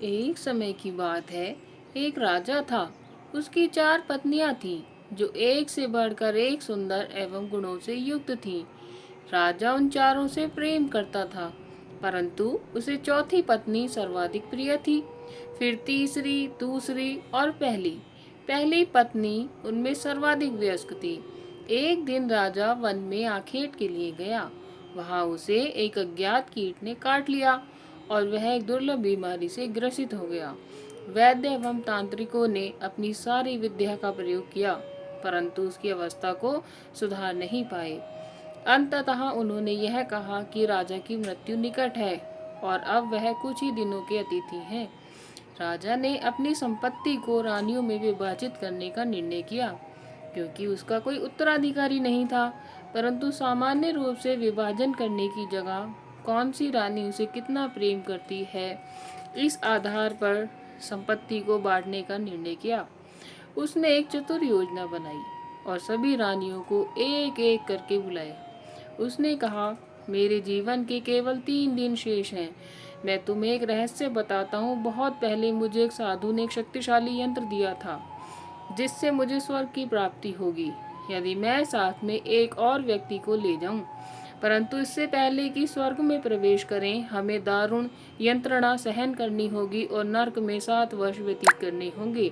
एक समय की बात है। एक राजा था। उसकी 4 पत्नियां थीं, जो एक से बढ़कर एक सुंदर एवं गुणों से युक्त थीं। राजा उन चारों से प्रेम करता था, परंतु उसे चौथी पत्नी सर्वाधिक प्रिय थी। फिर तीसरी, दूसरी और पहली। पहली पत्नी उनमें सर्वाधिक वयस्क थी। एक दिन राजा वन में आखेट के लिए गया। वहां उसे एक अज्ञात कीट ने काट लिया और वह एक दुर्लभ बीमारी से ग्रसित हो गया। वैद्य एवं तांत्रिकों ने अपनी सारी विद्या का प्रयोग किया, परंतु उसकी अवस्था को सुधार नहीं पाए। अंततः उन्होंने यह कहा कि राजा की मृत्यु निकट है और अब वह कुछ ही दिनों के अतिथि हैं। राजा ने अपनी संपत्ति को रानियों में विभाजित करने का निर्णय किया, क्योंकि उसका कोई उत्तराधिकारी नहीं था। परंतु सामान्य रूप से विभाजन करने की जगह कौन सी रानी उसे कितना प्रेम करती है, इस आधार पर संपत्ति को बांटने का निर्णय किया। उसने एक चतुर योजना बनाई और सभी रानियों को एक एक करके बुलाया। उसने कहा, मेरे जीवन के केवल 3 दिन शेष हैं। मैं तुम्हें एक रहस्य बताता हूँ। बहुत पहले मुझे एक साधु ने एक शक्तिशाली यंत्र दिया था, जिससे मुझे स्वर्ग की प्राप्ति होगी यदि मैं साथ में एक और व्यक्ति को ले जाऊं। परंतु इससे पहले कि स्वर्ग में प्रवेश करें, हमें दारुण यंत्रणा सहन करनी होगी और नरक में 7 वर्ष व्यतीत करने होंगे।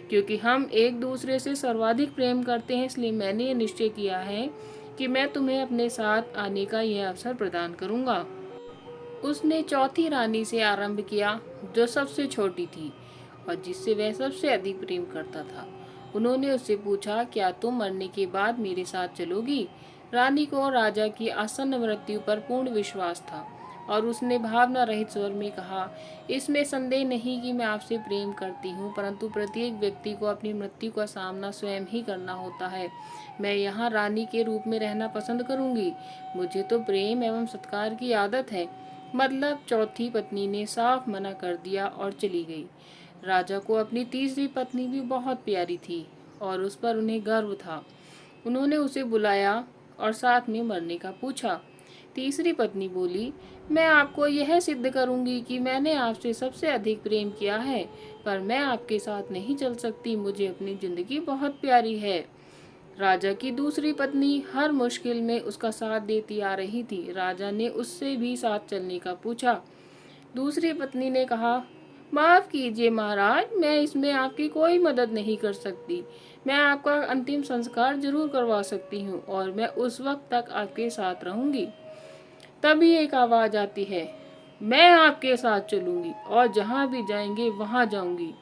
क्योंकि हम एक दूसरे से सर्वाधिक प्रेम करते हैं, इसलिए मैंने ये निश्चय किया है कि मैं तुम्हें अपने साथ आने का यह अवसर प्रदान करूंगा। उसने चौथी रानी से आरंभ किया, जो सबसे छोटी थी और जिससे वह सबसे अधिक प्रेम करता था। उन्होंने उससे पूछा, क्या तुम मरने के बाद मेरे साथ चलोगी? रानी को राजा की आसन्न मृत्यु पर पूर्ण विश्वास था और उसने भावना रहित स्वर में कहा, इसमें संदेह नहीं कि मैं आपसे प्रेम करती हूँ, परंतु प्रत्येक व्यक्ति को अपनी मृत्यु का सामना स्वयं ही करना होता है। मैं यहाँ रानी के रूप में रहना पसंद करूंगी। मुझे तो प्रेम एवं सत्कार की आदत है। मतलब चौथी पत्नी ने साफ मना कर दिया और चली गई। राजा को अपनी तीसरी पत्नी भी बहुत प्यारी थी और उस पर उन्हें गर्व था। उन्होंने उसे बुलाया और साथ में मरने का पूछा। तीसरी पत्नी बोली, मैं आपको यह सिद्ध करूंगी कि मैंने आपसे सबसे अधिक प्रेम किया है, पर मैं आपके साथ नहीं चल सकती। मुझे अपनी जिंदगी बहुत प्यारी है। राजा की दूसरी पत्नी हर मुश्किल में उसका साथ देती आ रही थी। राजा ने उससे भी साथ चलने का पूछा। दूसरी पत्नी ने कहा, माफ कीजिए महाराज, मैं इसमें आपकी कोई मदद नहीं कर सकती। मैं आपका अंतिम संस्कार जरूर करवा सकती हूँ और मैं उस वक्त तक आपके साथ रहूंगी। तभी एक आवाज आती है, मैं आपके साथ चलूंगी और जहाँ भी जाएंगे वहां जाऊंगी,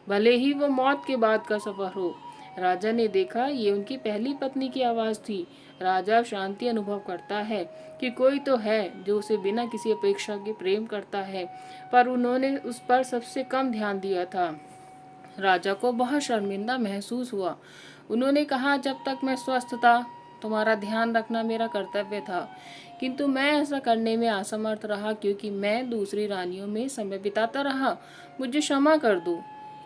भले ही वो मौत के बाद का सफर हो। राजा ने देखा, ये उनकी पहली पत्नी की आवाज थी। राजा शांति अनुभव करता है कि कोई तो है जो उसे बिना किसी अपेक्षा के प्रेम करता है, पर उन्होंने उस पर सबसे कम ध्यान दिया था। राजा को बहुत शर्मिंदा महसूस हुआ। उन्होंने कहा, जब तक मैं स्वस्थ था, तुम्हारा ध्यान रखना मेरा कर्तव्य था, किंतु मैं ऐसा करने में असमर्थ रहा क्योंकि मैं दूसरी रानियों में समय बिताता रहा। मुझे क्षमा कर दो।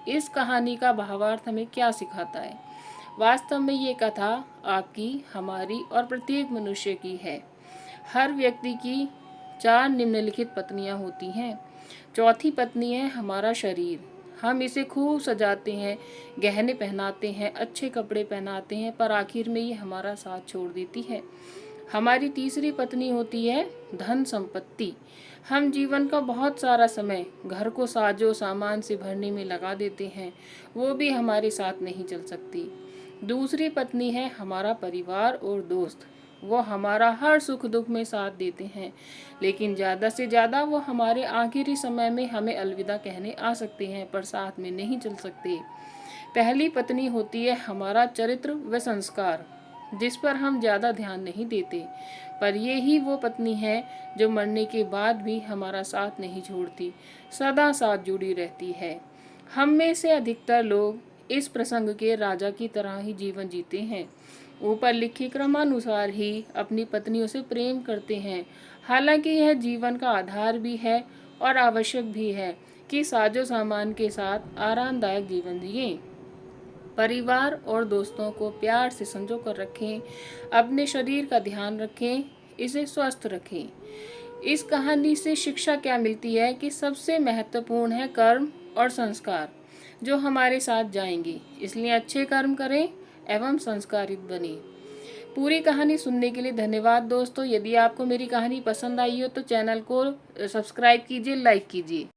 इस कहानी का भावार्थ हमें क्या सिखाता है? वास्तव में ये कथा आपकी, हमारी और प्रत्येक मनुष्य की है। हर व्यक्ति की 4 निम्नलिखित पत्नियां होती हैं। चौथी पत्नी है हमारा शरीर। हम इसे खूब सजाते हैं, गहने पहनाते हैं, अच्छे कपड़े पहनाते हैं, पर आखिर में ये हमारा साथ छोड़ देती है। हमारी तीसरी पत्नी होती है धन संपत्ति। हम जीवन का बहुत सारा समय घर को साजो सामान से भरने में लगा देते हैं, वो भी हमारे साथ नहीं चल सकती। दूसरी पत्नी है हमारा परिवार और दोस्त। वो हमारा हर सुख दुख में साथ देते हैं, लेकिन ज़्यादा से ज़्यादा वो हमारे आखिरी समय में हमें अलविदा कहने आ सकते हैं, पर साथ में नहीं चल सकते। पहली पत्नी होती है हमारा चरित्र व संस्कार, जिस पर हम ज़्यादा ध्यान नहीं देते, पर ये ही वो पत्नी है जो मरने के बाद भी हमारा साथ नहीं छोड़ती, सदा साथ जुड़ी रहती है। हम में से अधिकतर लोग इस प्रसंग के राजा की तरह ही जीवन जीते हैं। ऊपर लिखे क्रमानुसार ही अपनी पत्नियों से प्रेम करते हैं। हालांकि यह जीवन का आधार भी है और आवश्यक भी है कि साजो सामान के साथ आरामदायक जीवन जिएं। परिवार और दोस्तों को प्यार से संजो कर रखें, अपने शरीर का ध्यान रखें, इसे स्वस्थ रखें। इस कहानी से शिक्षा क्या मिलती है कि सबसे महत्वपूर्ण है कर्म और संस्कार जो हमारे साथ जाएंगे, इसलिए अच्छे कर्म करें एवं संस्कारित बने। पूरी कहानी सुनने के लिए धन्यवाद दोस्तों। यदि आपको मेरी कहानी पसंद आई हो तो चैनल को सब्सक्राइब कीजिए, लाइक कीजिए।